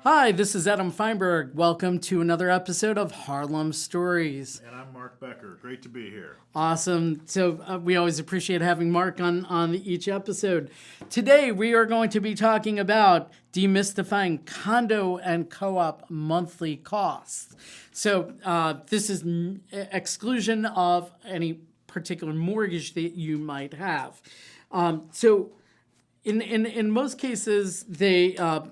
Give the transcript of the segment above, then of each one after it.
Hi, this is Adam Feinberg. Welcome to another episode of Harlem Stories. And I'm Mark Becker. Great to be here. Awesome. So we always appreciate having Mark on each episode. Today we are going to be talking about demystifying condo and co-op monthly costs. So this is exclusion of any particular mortgage that you might have. In most cases,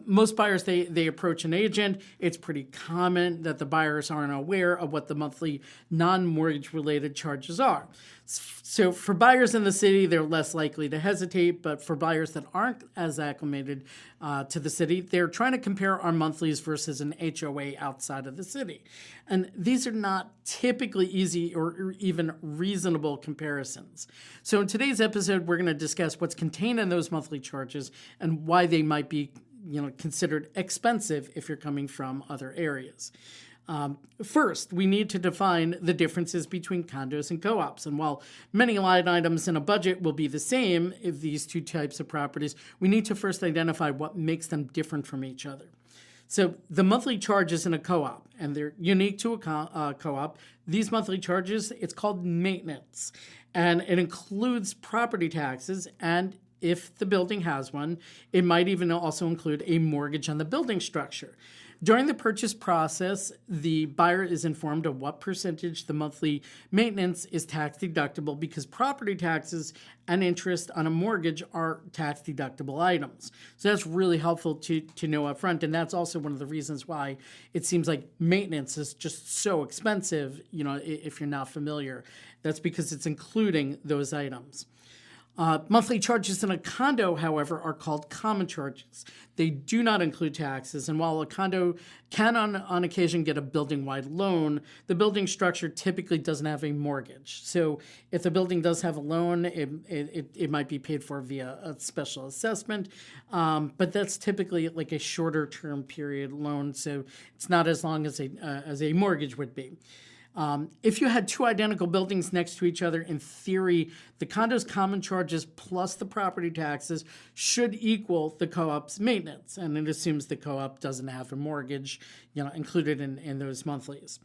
most buyers they approach an agent. It's pretty common that the buyers aren't aware of what the monthly non-mortgage related charges are. So for buyers in the city, they're less likely to hesitate, but for buyers that aren't as acclimated to the city, they're trying to compare our monthlies versus an HOA outside of the city. And these are not typically easy or even reasonable comparisons. So in today's episode, we're going to discuss what's contained in those monthly charges and why they might be considered expensive if you're coming from other areas. First, we need to define the differences between condos and co-ops. And while many line items in a budget will be the same if these two types of properties, we need to first identify what makes them different from each other. So the monthly charges in a co-op, and they're unique to a co-op, these monthly charges, it's called maintenance. And it includes property taxes, and if the building has one, it might even also include a mortgage on the building structure. During the purchase process, the buyer is informed of what percentage the monthly maintenance is tax deductible because property taxes and interest on a mortgage are tax deductible items. So that's really helpful to know up front. And that's also one of the reasons why it seems like maintenance is just so expensive, if you're not familiar. That's because it's including those items. Monthly charges in a condo, however, are called common charges. They do not include taxes, and while a condo can on occasion get a building-wide loan, the building structure typically doesn't have a mortgage. So if the building does have a loan, it might be paid for via a special assessment, but that's typically like a shorter-term period loan, so it's not as long as a mortgage would be. If you had two identical buildings next to each other, in theory, the condo's common charges plus the property taxes should equal the co-op's maintenance. And it assumes the co-op doesn't have a mortgage, included in those monthlies.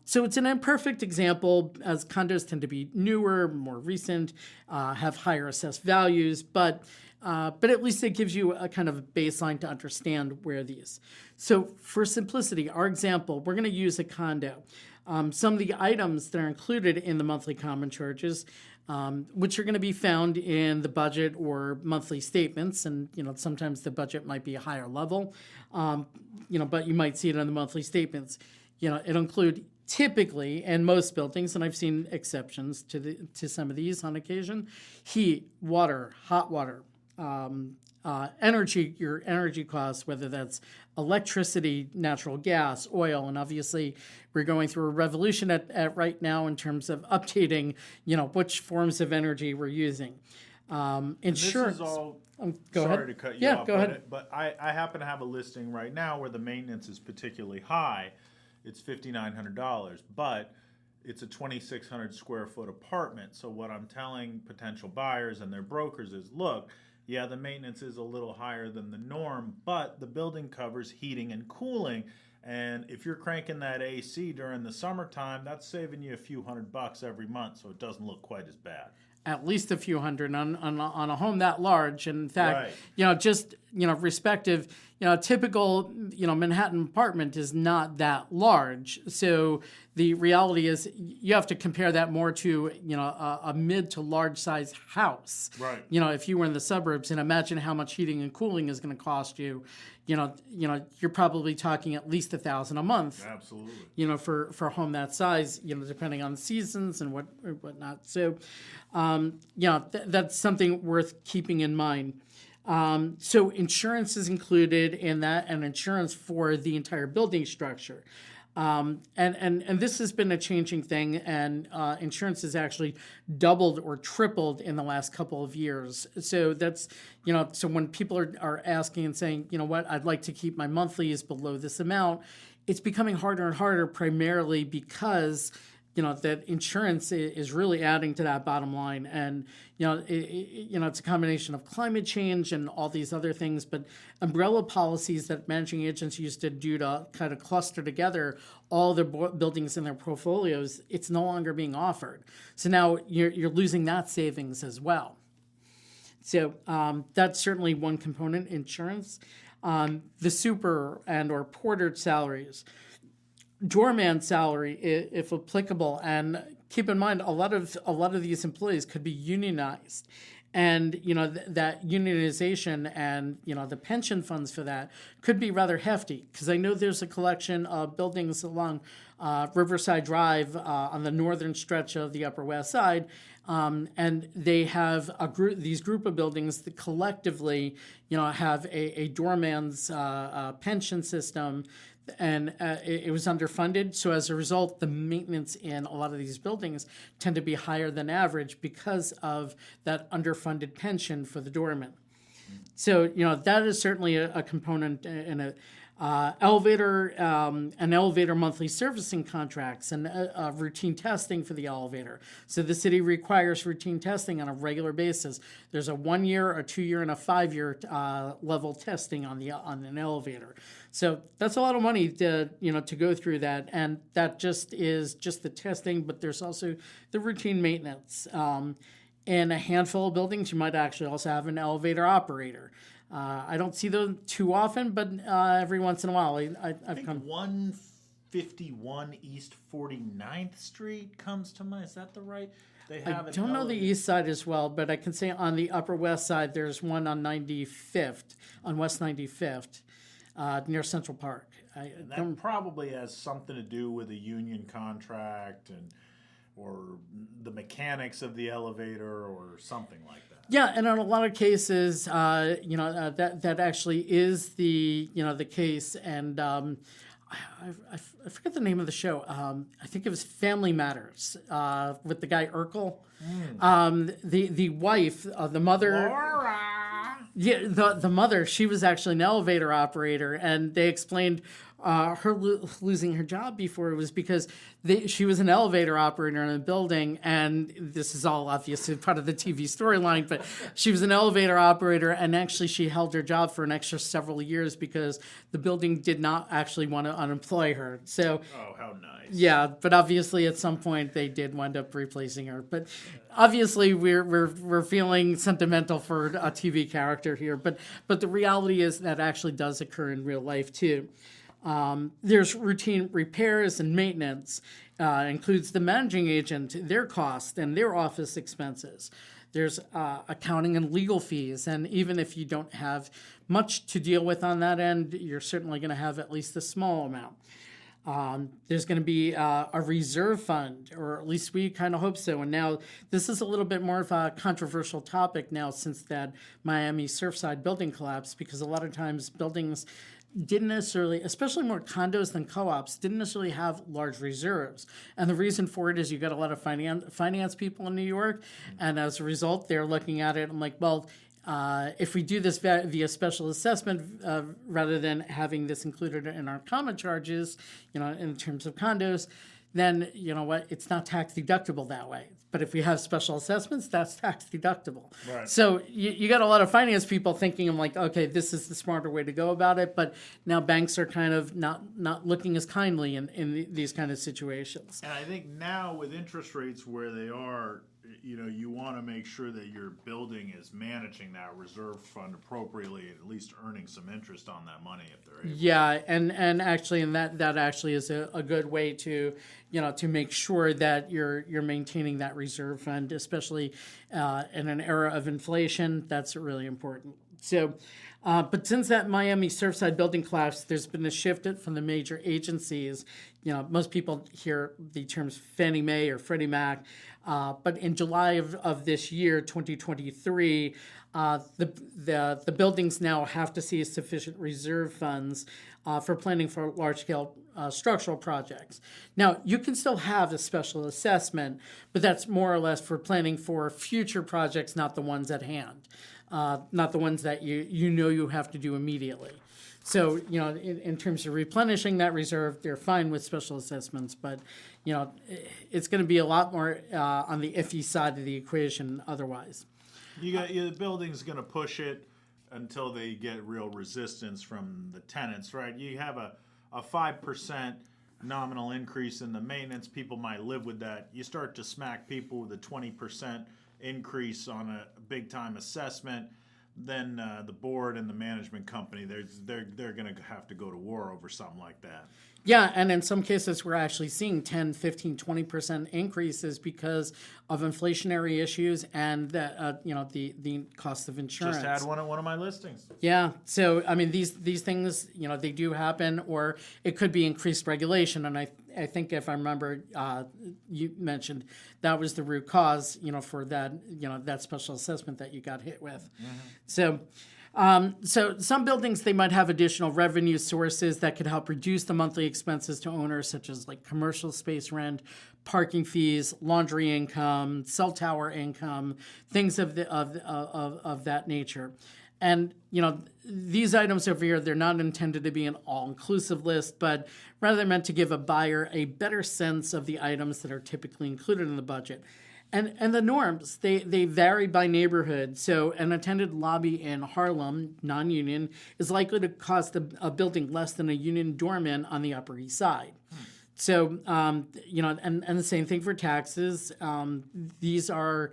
So it's an imperfect example, as condos tend to be newer, more recent, have higher assessed values, but at least it gives you a kind of baseline to understand where these. So for simplicity, our example, we're going to use a condo. Some of the items that are included in the monthly common charges, which are going to be found in the budget or monthly statements, and sometimes the budget might be a higher level, but you might see it in the monthly statements. It'll include typically, in most buildings, and I've seen exceptions to some of these on occasion, heat, water, hot water, energy, your energy costs, whether that's electricity, natural gas, oil, and obviously we're going through a revolution at right now in terms of updating, which forms of energy we're using. Insurance. This is all, go ahead. Sorry to cut you off, go ahead. But I happen to have a listing right now where the maintenance is particularly high. It's $5,900, but it's a 2,600 square foot apartment. So what I'm telling potential buyers and their brokers is, look, yeah, the maintenance is a little higher than the norm, but the building covers heating and cooling. And if you're cranking that AC during the summertime, that's saving you a few $100 every month, so it doesn't look quite as bad. At least a few hundred on a home that large. And in fact, right. Respective, typical, Manhattan apartment is not that large. So the reality is you have to compare that more to, a mid to large size house. Right. If you were in the suburbs, and imagine how much heating and cooling is going to cost you, you're probably talking at least $1,000 a month. Absolutely. For a home that size, depending on seasons and whatnot. So, that's something worth keeping in mind. So insurance is included in that, and insurance for the entire building structure. And this has been a changing thing, and insurance has actually doubled or tripled in the last couple of years. So that's, so when people are asking and saying, I'd like to keep my monthlies below this amount, it's becoming harder and harder, primarily because that insurance is really adding to that bottom line. And, it's a combination of climate change and all these other things, but umbrella policies that managing agents used to do to kind of cluster together all the buildings in their portfolios, it's no longer being offered. So now you're losing that savings as well. So that's certainly one component, insurance. The super and or porter salaries, doorman salary, if applicable, and keep in mind a lot of these employees could be unionized, and that unionization and the pension funds for that could be rather hefty, because I know there's a collection of buildings along Riverside Drive on the northern stretch of the Upper West Side, and they have these group of buildings that collectively have a doorman's pension system. And it was underfunded. So as a result, the maintenance in a lot of these buildings tend to be higher than average because of that underfunded pension for the doorman. So, that is certainly a component in it. Elevator monthly servicing contracts and routine testing for the elevator. So the city requires routine testing on a regular basis. There's a 1 year, a 2 year, and a 5 year level testing on an elevator. So that's a lot of money to go through that, and that is just the testing. But there's also the routine maintenance. In a handful of buildings, you might actually also have an elevator operator. I don't see them too often, but every once in a while, I've come. 151 East 49th Street comes to mind. Is that the right? They have. I don't know the east side as well, but I can say on the Upper West Side, there's one on 95th, on West 95th, near Central Park. That probably has something to do with a union contract or the mechanics of the elevator or something like that. Yeah, and in a lot of cases, that actually is the case. And I forget the name of the show. I think it was Family Matters with the guy Urkel. The wife, the mother. Laura. Yeah, the mother, she was actually an elevator operator, and they explained her losing her job before it was because she was an elevator operator in a building, and this is all obviously part of the TV storyline, but she was an elevator operator, and actually she held her job for an extra several years because the building did not actually want to unemploy her. So, oh, how nice. Yeah, but obviously at some point they did wind up replacing her. But obviously we're feeling sentimental for a TV character here, but the reality is that actually does occur in real life too. There's routine repairs and maintenance, includes the managing agent, their costs, and their office expenses. There's accounting and legal fees, and even if you don't have much to deal with on that end, you're certainly going to have at least a small amount. There's going to be a reserve fund, or at least we kind of hope so. And now this is a little bit more of a controversial topic now since that Miami Surfside building collapse, because a lot of times buildings didn't necessarily, especially more condos than co-ops, didn't necessarily have large reserves. And the reason for it is you got a lot of finance people in New York, and as a result, they're looking at it and like, well, if we do this via special assessment, rather than having this included in our common charges, in terms of condos, then it's not tax deductible that way. But if we have special assessments, that's tax deductible. Right. So you got a lot of finance people thinking, I'm like, okay, this is the smarter way to go about it. But now banks are kind of not looking as kindly in these kind of situations. And I think now with interest rates where they are, you want to make sure that your building is managing that reserve fund appropriately, and at least earning some interest on that money if they're able. Yeah, and that actually is a good way to to make sure that you're maintaining that reserve fund, especially in an era of inflation. That's really important. So, but since that Miami Surfside building collapse, there's been a shift from the major agencies. Most people hear the terms Fannie Mae or Freddie Mac, but in July of this year, 2023, the buildings now have to see sufficient reserve funds for planning for large-scale structural projects. Now, you can still have a special assessment, but that's more or less for planning for future projects, not the ones at hand, not the ones that you have to do immediately. So, in terms of replenishing that reserve, they're fine with special assessments, but, it's going to be a lot more on the iffy side of the equation otherwise. The building's going to push it until they get real resistance from the tenants, right? You have a 5% nominal increase in the maintenance. People might live with that. You start to smack people with a 20% increase on a big time assessment, then the board and the management company, they're going to have to go to war over something like that. Yeah, and in some cases, we're actually seeing 10, 15, 20% increases because of inflationary issues and the cost of insurance. Just had one at one of my listings. Yeah, so I mean these things, they do happen, or it could be increased regulation. And I think if I remember, you mentioned that was the root cause, for that, that special assessment that you got hit with. Mm-hmm. So some buildings, they might have additional revenue sources that could help reduce the monthly expenses to owners, such as like commercial space rent, parking fees, laundry income, cell tower income, things of that nature. And, these items over here, they're not intended to be an all-inclusive list, but rather meant to give a buyer a better sense of the items that are typically included in the budget. And the norms, they vary by neighborhood. So an attended lobby in Harlem, non-union, is likely to cost a building less than a union doorman on the Upper East Side. So, and the same thing for taxes. These are,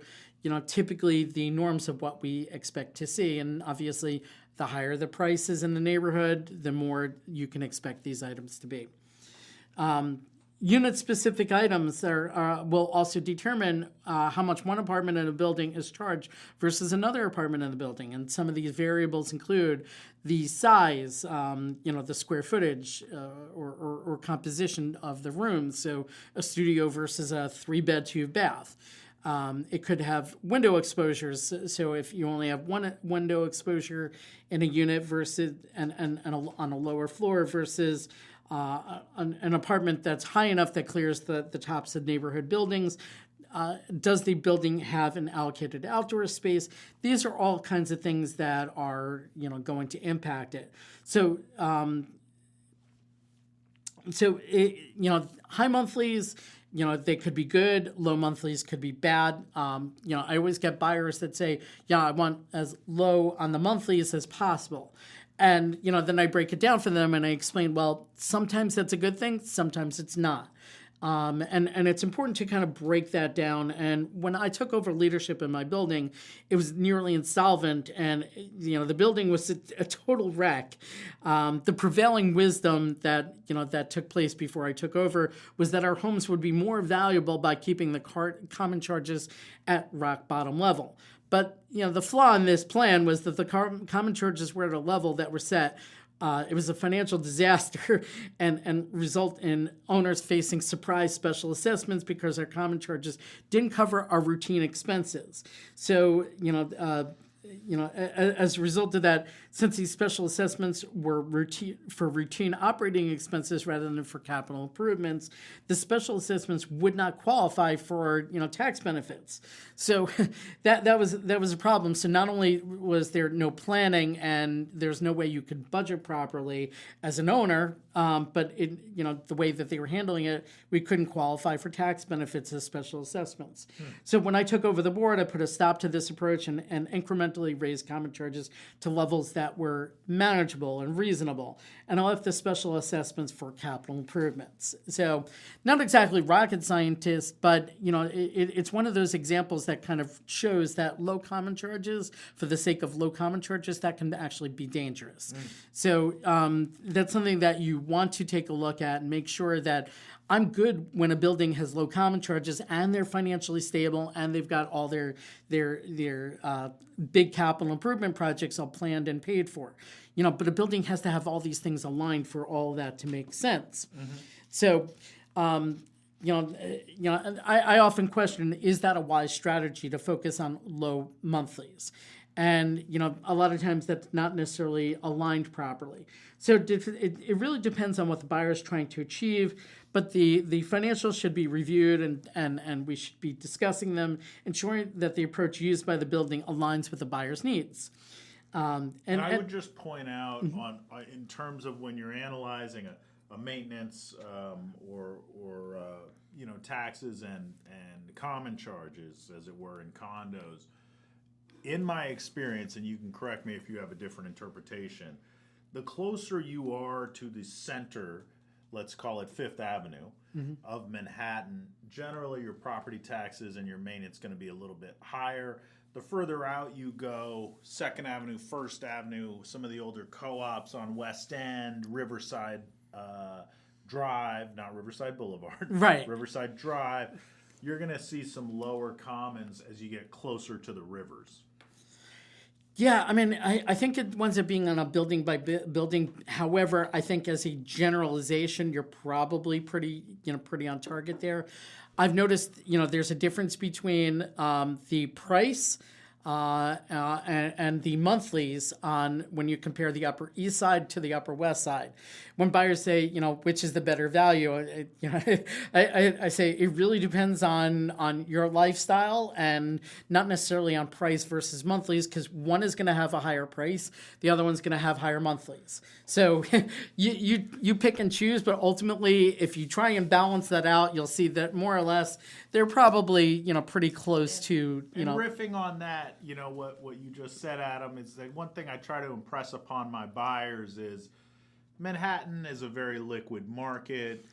typically the norms of what we expect to see. And obviously, the higher the prices in the neighborhood, the more you can expect these items to be. Unit-specific items will also determine how much one apartment in a building is charged versus another apartment in the building. And some of these variables include the size, the square footage or composition of the room. So a studio versus a 3-bed, 2-bath. It could have window exposures. So if you only have one window exposure in a unit versus on a lower floor versus an apartment that's high enough that clears the tops of neighborhood buildings. Does the building have an allocated outdoor space? These are all kinds of things that are going to impact it. So high monthlies, they could be good. Low monthlies could be bad. I always get buyers that say, I want as low on the monthlies as possible. And, then I break it down for them and I explain, well, sometimes that's a good thing, sometimes it's not. And it's important to kind of break that down. And when I took over leadership in my building, it was nearly insolvent and, the building was a total wreck. The prevailing wisdom that took place before I took over was that our homes would be more valuable by keeping the common charges at rock bottom level. But, the flaw in this plan was that the common charges were at a level that were set. It was a financial disaster and result in owners facing surprise special assessments because our common charges didn't cover our routine expenses. So, as a result of that, since these special assessments were routine operating expenses rather than for capital improvements, the special assessments would not qualify for tax benefits. So that was a problem. So not only was there no planning and there's no way you could budget properly as an owner, but the way that they were handling it, we couldn't qualify for tax benefits as special assessments. So when I took over the board, I put a stop to this approach and incrementally raised common charges to levels that were manageable and reasonable. And I left the special assessments for capital improvements. So not exactly rocket scientist, but it's one of those examples that kind of shows that low common charges, for the sake of low common charges, that can actually be dangerous. So that's something that you want to take a look at and make sure that I'm good when a building has low common charges and they're financially stable and they've got all their big capital improvement projects all planned and paid for. But a building has to have all these things aligned for all of that to make sense. Mm-hmm. So, I often question, is that a wise strategy to focus on low monthlies? And, a lot of times that's not necessarily aligned properly. So it really depends on what the buyer is trying to achieve, but the financials should be reviewed and we should be discussing them, ensuring that the approach used by the building aligns with the buyer's needs. And I would just point out on in terms of when you're analyzing a maintenance or taxes and common charges, as it were, in condos. In my experience, and you can correct me if you have a different interpretation, the closer you are to the center, let's call it Fifth Avenue of Manhattan, generally your property taxes and your maintenance going to be a little bit higher. The further out you go, Second Avenue, First Avenue, some of the older co-ops on West End, Riverside Drive, not Riverside Boulevard, right? Riverside Drive, you're going to see some lower commons as you get closer to the rivers. Yeah, I mean, I think it winds up being on a building by building. However, I think as a generalization, you're probably pretty on target there. I've noticed, there's a difference between the price and the monthlies on when you compare the Upper East Side to the Upper West Side. When buyers say, which is the better value, I say it really depends on your lifestyle and not necessarily on price versus monthlies, because one is going to have a higher price, the other one's going to have higher monthlies. So you pick and choose, but ultimately, if you try and balance that out, you'll see that more or less they're probably pretty close to riffing on that, what you just said, Adam, is that one thing I try to impress upon my buyers is Manhattan is a very liquid market.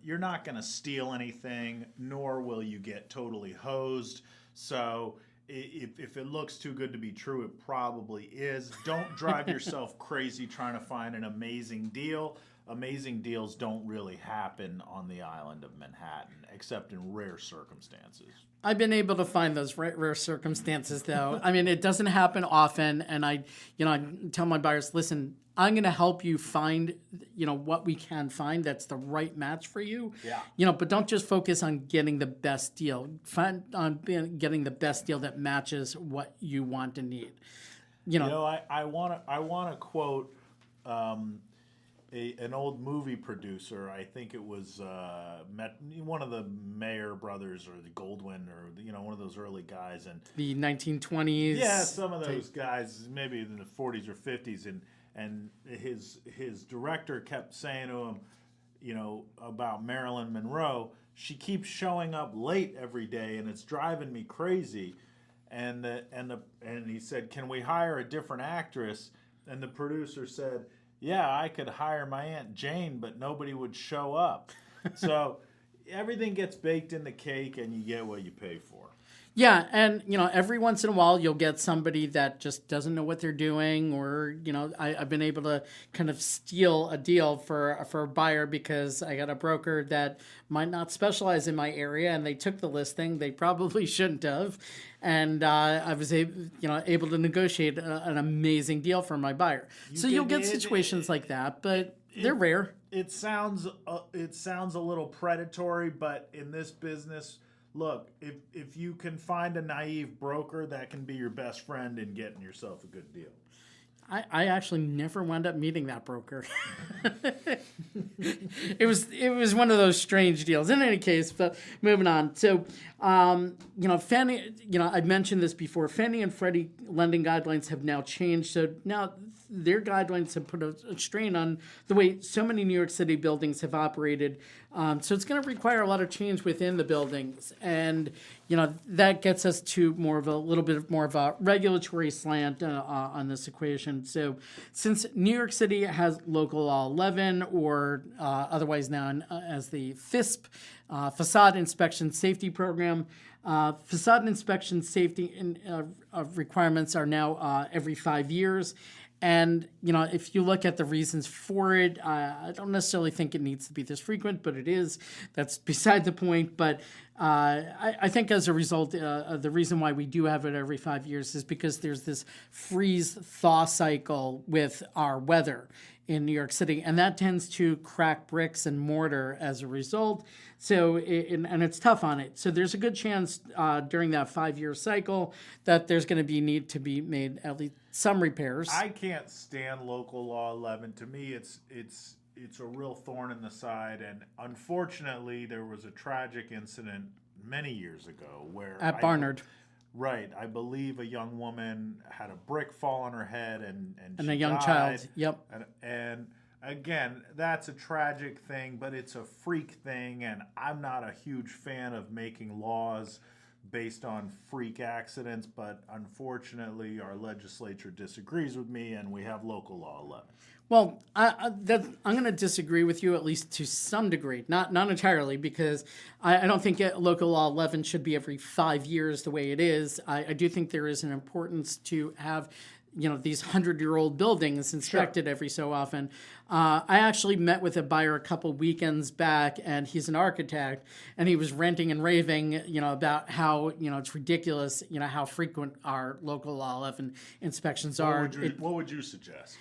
You're not going to steal anything, nor will you get totally hosed. So if it looks too good to be true, it probably is. Don't drive yourself crazy trying to find an amazing deal. Amazing deals don't really happen on the island of Manhattan, except in rare circumstances. I've been able to find those rare circumstances, though. I mean, it doesn't happen often, and I tell my buyers, listen, I'm going to help you find, what we can find that's the right match for you. Yeah. But don't just focus on getting the best deal. Find on getting the best deal that matches what you want and need. I want to quote an old movie producer. I think it was one of the Mayer brothers or the Goldwyn or one of those early guys, and the 1920s. Yeah, some of those guys, maybe in the 40s or 50s, and his director kept saying to him, about Marilyn Monroe. She keeps showing up late every day, and it's driving me crazy. And he said, "Can we hire a different actress?" And the producer said, "Yeah, I could hire my Aunt Jane, but nobody would show up." So everything gets baked in the cake, and you get what you pay for. Yeah, and every once in a while you'll get somebody that just doesn't know what they're doing, or I've been able to kind of steal a deal for a buyer because I got a broker that might not specialize in my area, and they took the listing they probably shouldn't have, and I was able to negotiate an amazing deal for my buyer. You'll get situations like that, but they're rare. It sounds a little predatory, but in this business, look, if you can find a naive broker, that can be your best friend in getting yourself a good deal. I actually never wound up meeting that broker. It was one of those strange deals. In any case, but moving on. So, Fannie, I've mentioned this before. Fannie and Freddie lending guidelines have now changed. So now their guidelines have put a strain on the way so many New York City buildings have operated. So it's going to require a lot of change within the buildings, and that gets us to a little bit more of a regulatory slant on this equation. So since New York City has Local Law 11, or otherwise known as the FISP, Facade Inspection Safety Program, facade inspection safety requirements are now every 5 years. And, if you look at the reasons for it, I don't necessarily think it needs to be this frequent, but it is. That's beside the point. But I think as a result, the reason why we do have it every 5 years is because there's this freeze-thaw cycle with our weather in New York City, and that tends to crack bricks and mortar as a result. So, and it's tough on it. So there's a good chance during that 5-year cycle that there's going to be need to be made at least some repairs. I can't stand Local Law 11. To me, it's a real thorn in the side. And unfortunately, there was a tragic incident many years ago where at Barnard. Right. I believe a young woman had a brick fall on her head and And she a young died. child. Yep. And again, that's a tragic thing, but it's a freak thing, and I'm not a huge fan of making laws based on freak accidents, but unfortunately our legislature disagrees with me and we have local law 11. Well, I'm going to disagree with you at least to some degree, not entirely, because I don't think local law 11 should be every 5 years the way it is. I do think there is an importance to have these 100-year-old buildings inspected every so often. I actually met with a buyer a couple weekends back, and he's an architect, and he was ranting and raving, about how it's ridiculous, how frequent our local law 11 inspections are. What would you suggest?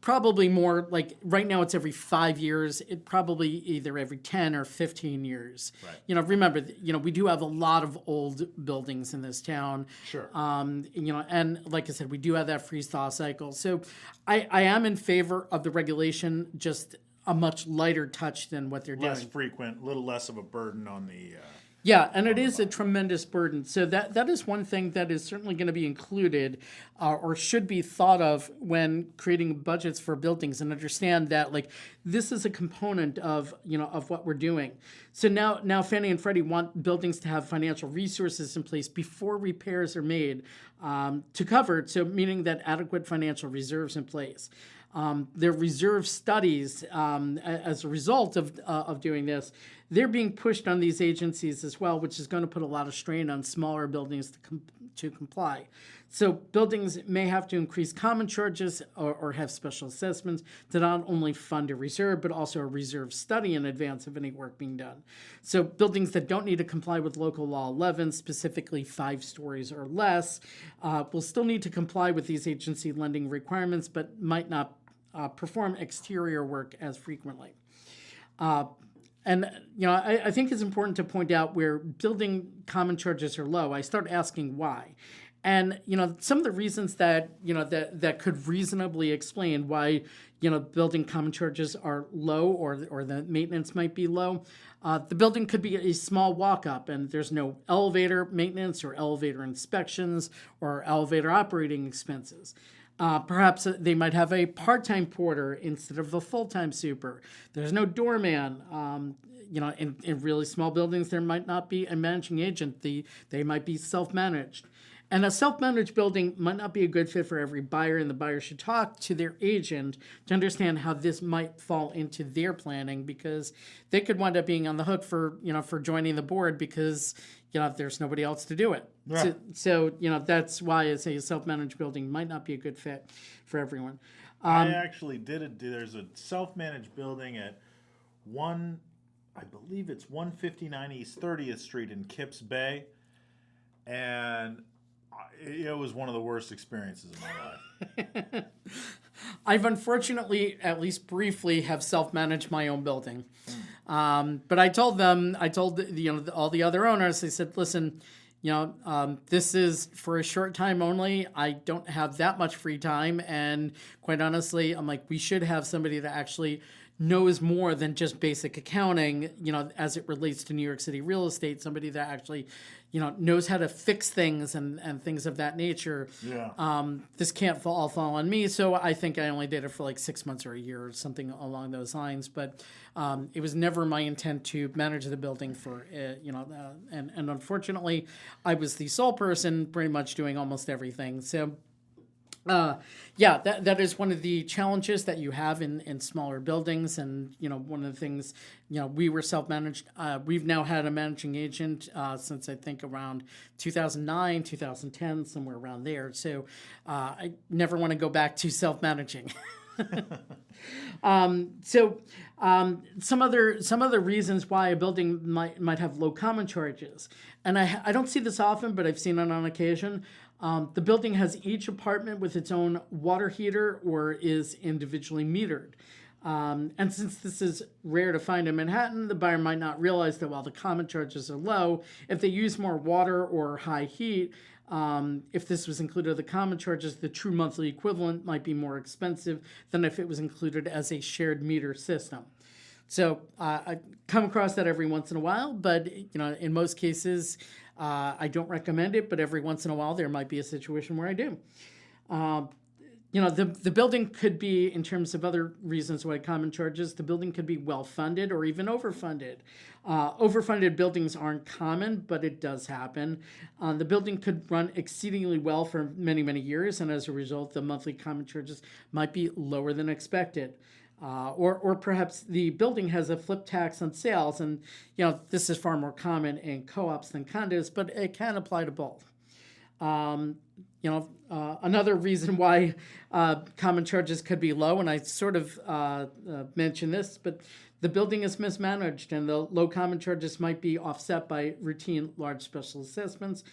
Probably more like right now it's every 5 years. It probably either every 10 or 15 years. Right. Remember, we do have a lot of old buildings in this town. Sure. And like I said, we do have that freeze thaw cycle. So I am in favor of the regulation, just a much lighter touch than what they're doing. Less frequent, a little less of a burden on the... Yeah, and it is a tremendous burden. So that is one thing that is certainly going to be included or should be thought of when creating budgets for buildings, and understand that this is a component of of what we're doing. So now Fannie and Freddie want buildings to have financial resources in place before repairs are made to cover it. So meaning that adequate financial reserves in place. Their reserve studies, as a result of doing this, they're being pushed on these agencies as well, which is going to put a lot of strain on smaller buildings to comply. So buildings may have to increase common charges or have special assessments to not only fund a reserve, but also a reserve study in advance of any work being done. So buildings that don't need to comply with local law 11, specifically 5 stories or less, will still need to comply with these agency lending requirements, but might not perform exterior work as frequently. And I think it's important to point out where building common charges are low. I start asking why. And some of the reasons that that could reasonably explain why building common charges are low or the maintenance might be low. The building could be a small walk-up, and there's no elevator maintenance or elevator inspections or elevator operating expenses. Perhaps they might have a part-time porter instead of a full-time super. There's no doorman. In really small buildings, there might not be a managing agent. They might be self-managed. And a self-managed building might not be a good fit for every buyer, and the buyer should talk to their agent to understand how this might fall into their planning, because they could wind up being on the hook for joining the board because there's nobody else to do it. Yeah. So that's why I say a self-managed building might not be a good fit for everyone. I actually there's a self-managed building at I believe it's 159 East 30th Street in Kips Bay, and it was one of the worst experiences of my life. I've unfortunately, at least briefly, have self-managed my own building. But I told all the other owners, I said, listen, this is for a short time only. I don't have that much free time. And quite honestly, I'm like, we should have somebody that actually knows more than just basic accounting, as it relates to New York City real estate, somebody that actually, knows how to fix things and things of that nature. Yeah. This can't all fall on me. So I think I only did it for 6 months or a year or something along those lines. But it was never my intent to manage the building for, and unfortunately, I was the sole person pretty much doing almost everything. So that is one of the challenges that you have in smaller buildings. And, one of the things, we were self-managed. We've now had a managing agent since I think around 2009, 2010, somewhere around there. So I never want to go back to self-managing. Some other reasons why a building might have low common charges, and I don't see this often, but I've seen it on occasion. The building has each apartment with its own water heater or is individually metered. And since this is rare to find in Manhattan, the buyer might not realize that while the common charges are low, if they use more water or high heat, if this was included in the common charges, the true monthly equivalent might be more expensive than if it was included as a shared meter system. So I come across that every once in a while, but in most cases, I don't recommend it. But every once in a while, there might be a situation where I do. The building could be, in terms of other reasons why common charges, the building could be well funded or even overfunded. Overfunded buildings aren't common, but it does happen. The building could run exceedingly well for many, many years, and as a result, the monthly common charges might be lower than expected. Or perhaps the building has a flip tax on sales, and this is far more common in co-ops than condos, but it can apply to both. Another reason why common charges could be low, and I sort of mentioned this, but the building is mismanaged, and the low common charges might be offset by routine large special assessments,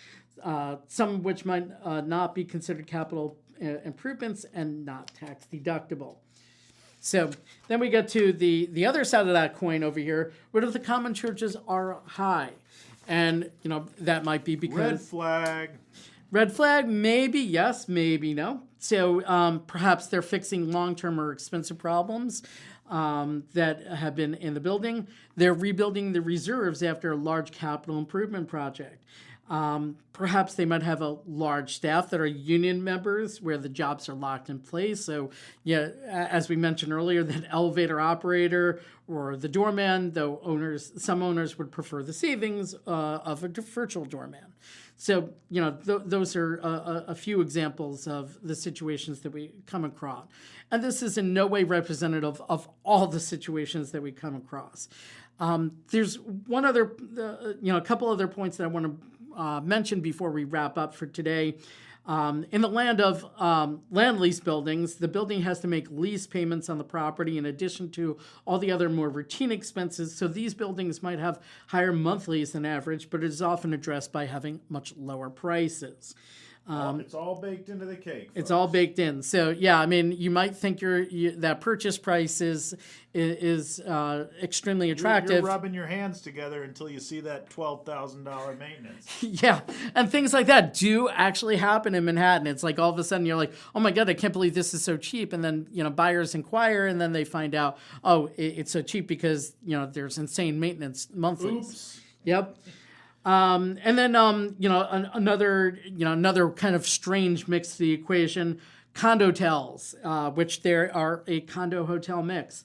some of which might not be considered capital improvements and not tax deductible. So then we get to the other side of that coin over here. What if the common charges are high? And, that might be because... Red flag. Red flag, maybe yes, maybe no. So perhaps they're fixing long-term or expensive problems that have been in the building. They're rebuilding the reserves after a large capital improvement project. Perhaps they might have a large staff that are union members where the jobs are locked in place. So, as we mentioned earlier, that elevator operator or the doorman, though some owners would prefer the savings of a virtual doorman. So, those are a few examples of the situations that we come across. And this is in no way representative of all the situations that we come across. There's a couple other points that I want to mention before we wrap up for today. In the land of land lease buildings, the building has to make lease payments on the property in addition to all the other more routine expenses. So these buildings might have higher monthlies than average, but it is often addressed by having much lower prices. It's all baked into the cake. It's all baked in. So you might think that purchase price is extremely attractive. You're rubbing your hands together until you see that $12,000 maintenance. Yeah, and things like that do actually happen in Manhattan. It's like all of a sudden you're like, oh my God, I can't believe this is so cheap. And then buyers inquire, and then they find out, oh, it's so cheap because there's insane maintenance monthly. Oops. Yep. And then, another kind of strange mix to the equation, condotels, which there are a condo-hotel mix.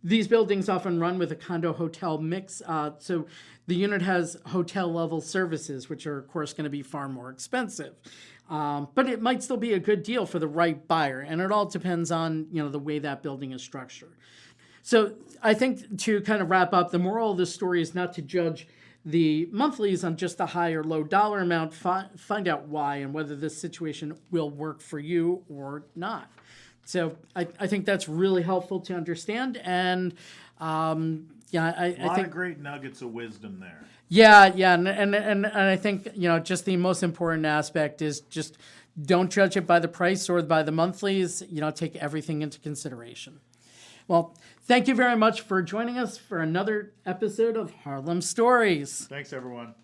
These buildings often run with a condo-hotel mix, so the unit has hotel-level services, which are, of course, going to be far more expensive. But it might still be a good deal for the right buyer, and it all depends on, the way that building is structured. So I think to kind of wrap up, the moral of this story is not to judge the monthlies on just a high or low dollar amount. Find out why and whether this situation will work for you or not. So I think that's really helpful to understand. And I think of great nuggets of wisdom there. Yeah, and I think just the most important aspect is just don't judge it by the price or by the monthlies. Take everything into consideration. Well, thank you very much for joining us for another episode of Harlem Stories. Thanks, everyone.